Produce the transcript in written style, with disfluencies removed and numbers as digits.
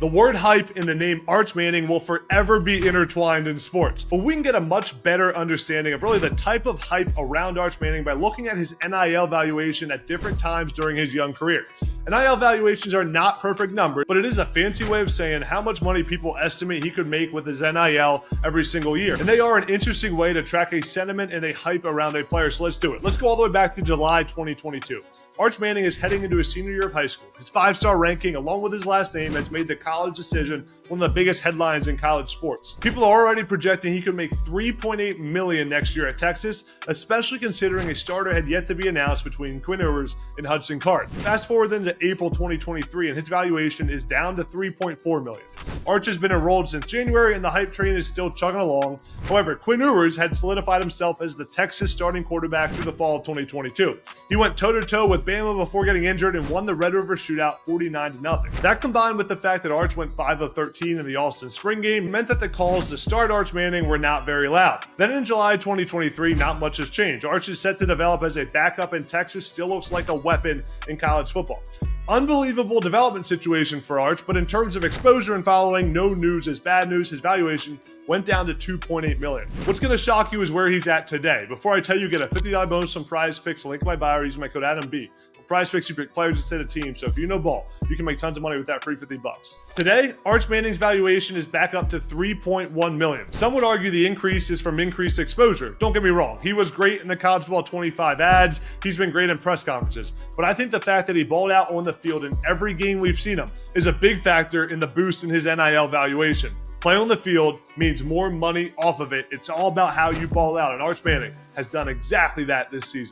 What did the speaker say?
The word hype and the name Arch Manning will forever be intertwined in sports, but we can get a much better understanding of really the type of hype around Arch Manning by looking at his NIL valuation at different times during his young career. NIL valuations are not perfect numbers, but it is a fancy way of saying how much money people estimate he could make with his NIL every single year. And they are an interesting way to track a sentiment and a hype around a player, so let's do it. Let's go all the way back to July 2022. Arch Manning is heading into his senior year of high school. His 5-star ranking, along with his last name, has made the college decision one of the biggest headlines in college sports. People are already projecting he could make $3.8 million next year at Texas, especially considering a starter had yet to be announced between Quinn Ewers and Hudson Card. Fast forward then to April 2023, and his valuation is down to $3.4 million. Arch has been enrolled since January, and the hype train is still chugging along. However, Quinn Ewers had solidified himself as the Texas starting quarterback through the fall of 2022. He went toe-to-toe with Bama before getting injured and won the Red River Shootout 49-0. That combined with the fact that Arch went 5 of 13 in the Austin spring game meant that the calls to start Arch Manning were not very loud. Then in July 2023, not much has changed. Arch is set to develop as a backup, and Texas still looks like a weapon in college football. Unbelievable development situation for Arch, but in terms of exposure and following, no news is bad news. His valuation went down to $2.8 million. What's going to shock you is where he's at today. Before I tell you, get a $50 bonus on Prize Picks. Link in my bio, using my code AdamB. On Prize Picks, you pick players instead of teams. So if you know ball, you can make tons of money with that free $50. Today, Arch Manning's valuation is back up to $3.1 million. Some would argue the increase is from increased exposure. Don't get me wrong. He was great in the College Football 25 ads. He's been great in press conferences. But I think the fact that he balled out on the field in every game we've seen him is a big factor in the boost in his NIL valuation. Playing on the field means more money off of it. It's all about how you ball out, and Arch Manning has done exactly that this season.